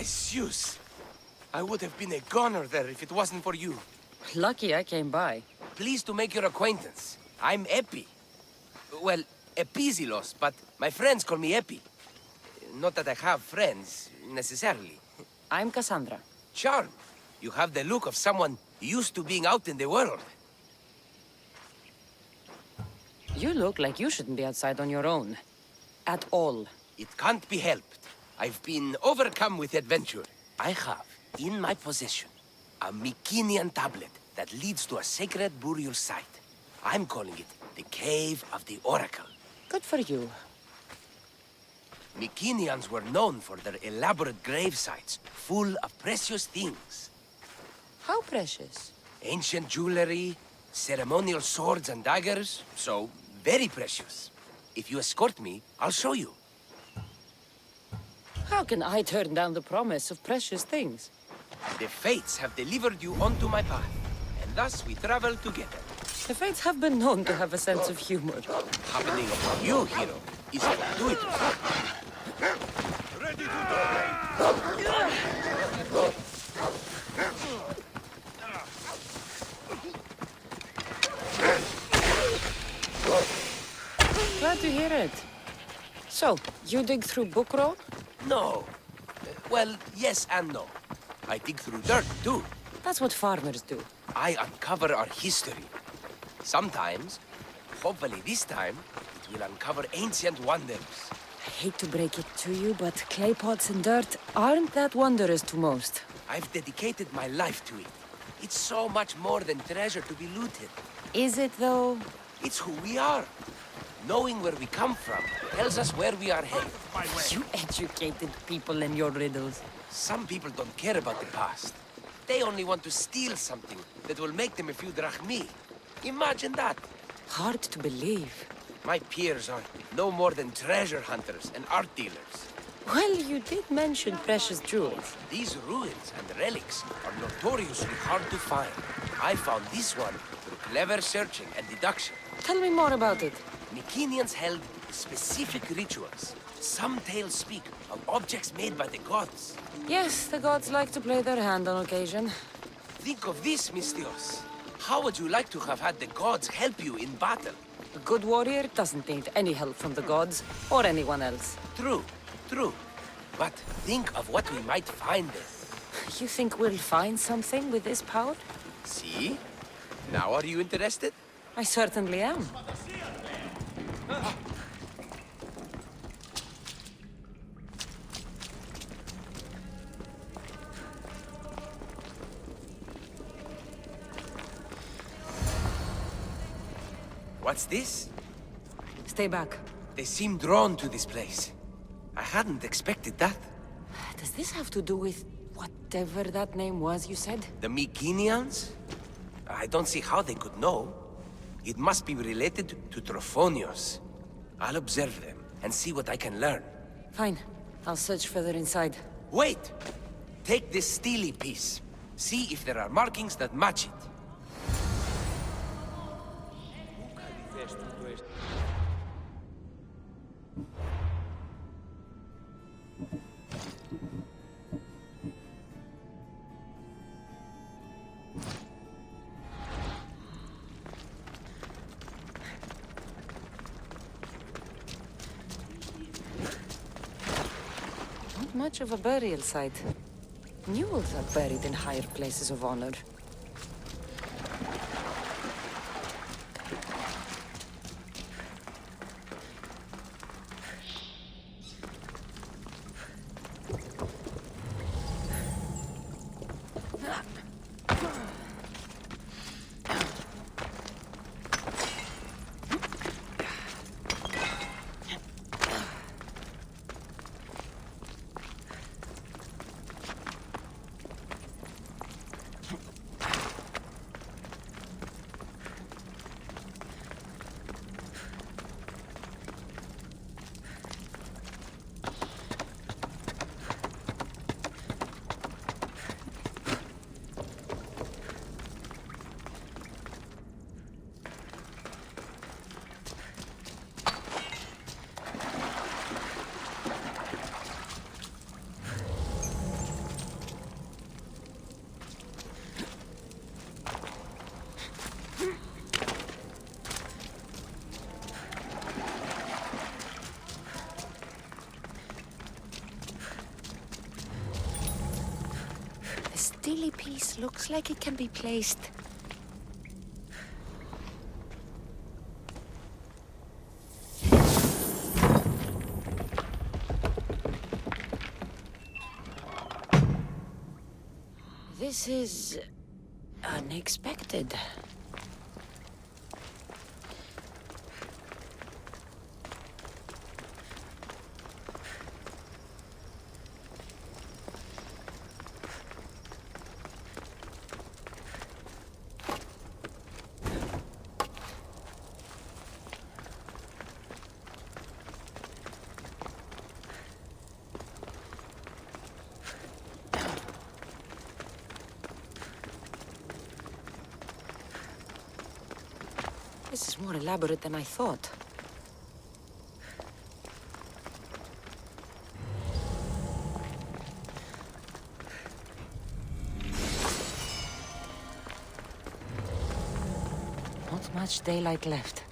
My Zeus! I would have been a goner there if it wasn't for you. Lucky I came by. Pleased to make your acquaintance. I'm Eppie. Well, Epizilos, but my friends call me Eppie. Not that I have friends, necessarily. I'm Cassandra. Charm. You have the look of someone used to being out in the world. You look like you shouldn't be outside on your own. At all. It can't be helped. I've been overcome with adventure. I have, in my possession, a Mycenaean tablet that leads to a sacred burial site. I'm calling it the Cave of the Oracle. Good for you. Mycenaeans were known for their elaborate grave sites, full of precious things. How precious? Ancient jewelry, ceremonial swords and daggers, so very precious. If you escort me, I'll show you. How can I turn down the promise of precious things? The fates have delivered you onto my path, and thus we travel together. The fates have been known to have a sense of humor. Happening to you, hero, is fortuitous. Ready to die! Glad to hear it. So, you dig through Bukro? No. Well, yes and no. I dig through dirt, too. That's what farmers do. I uncover our history. Sometimes, hopefully this time, it will uncover ancient wonders. I hate to break it to you, but clay pots and dirt aren't that wondrous to most. I've dedicated my life to it. It's so much more than treasure to be looted. Is it, though? It's who we are. Knowing where we come from tells us where we are headed. You educated people and your riddles. Some people don't care about the past. They only want to steal something that will make them a few drachmi. Imagine that. Hard to believe. My peers are no more than treasure hunters and art dealers. Well, you did mention precious jewels. These ruins and relics are notoriously hard to find. I found this one through clever searching and deduction. Tell me more about it. Mycenaeans held specific rituals. Some tales speak of objects made by the gods. Yes, the gods like to play their hand on occasion. Think of this, Mystios. How would you like to have had the gods help you in battle? A good warrior doesn't need any help from the gods, or anyone else. True, true. But think of what we might find there. You think we'll find something with this power? See? Now are you interested? I certainly am. What's this? Stay back. They seem drawn to this place. I hadn't expected that. Does this have to do with whatever that name was you said? The Mycenaeans? I don't see how they could know. It must be related to Trophonios. I'll observe them and see what I can learn. Fine. I'll search further inside. Wait! Take this steely piece. See if there are markings that match it. Not much of a burial site. Mules are buried in higher places of honor. steely piece looks like it can be placed. This is unexpected. This is more elaborate than I thought. Not much daylight left.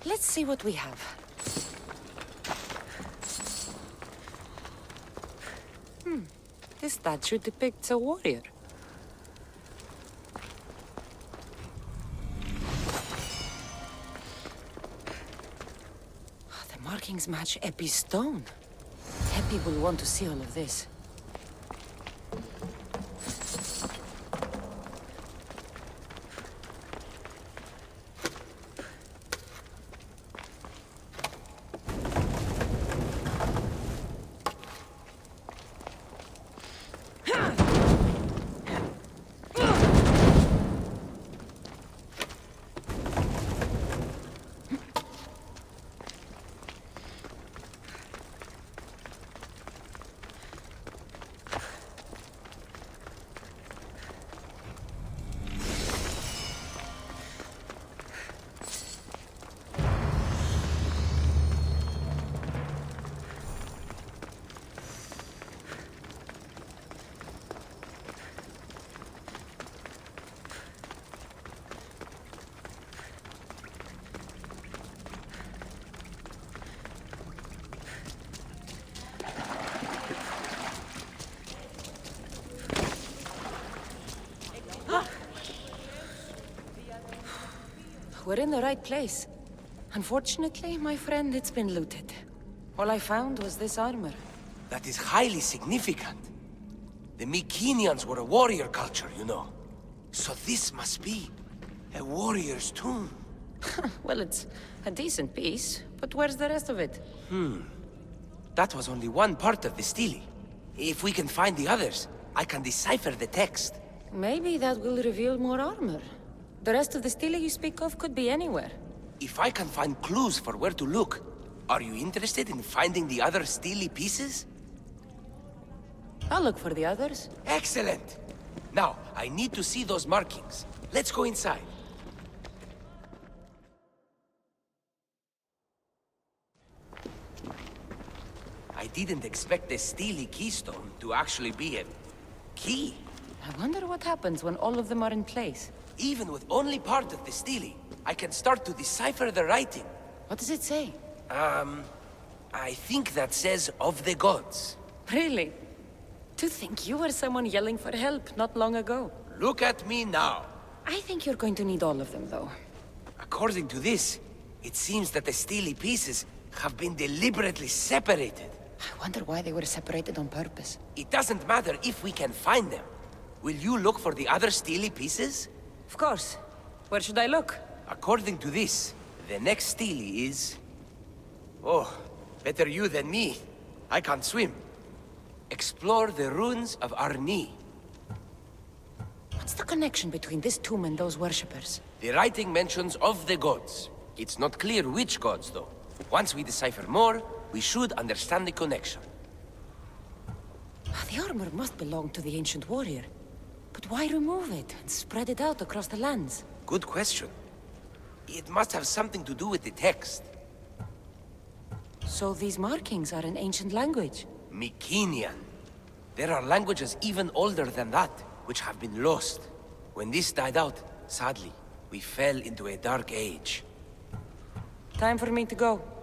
Let's see what we have. This statue depicts a warrior. The markings match Eppie's stone. Eppie will want to see all of this. We're in the right place. Unfortunately, my friend, it's been looted. All I found was this armor. That is highly significant. The Mycenaeans were a warrior culture, you know. So this must be a warrior's tomb. Well, it's a decent piece, but where's the rest of it? That was only one part of the stele. If we can find the others, I can decipher the text. Maybe that will reveal more armor. The rest of the stele you speak of could be anywhere. If I can find clues for where to look, are you interested in finding the other stele pieces? I'll look for the others. Excellent! Now, I need to see those markings. Let's go inside. I didn't expect the stele keystone to actually be a key. I wonder what happens when all of them are in place. Even with only part of the stele, I can start to decipher the writing. What does it say? I think that says of the gods. Really? To think you were someone yelling for help not long ago. Look at me now. I think you're going to need all of them, though. According to this, it seems that the stele pieces have been deliberately separated. I wonder why they were separated on purpose. It doesn't matter if we can find them. Will you look for the other stele pieces? Of course. Where should I look? According to this, the next stele is... Oh, better you than me. I can't swim. Explore the ruins of Arni. What's the connection between this tomb and those worshippers? The writing mentions of the gods. It's not clear which gods, though. Once we decipher more, we should understand the connection. The armor must belong to the ancient warrior. But why remove it and spread it out across the lands? Good question. It must have something to do with the text. So these markings are in ancient language? Mycenaean. There are languages even older than that, which have been lost. When this died out, sadly, we fell into a dark age. Time for me to go.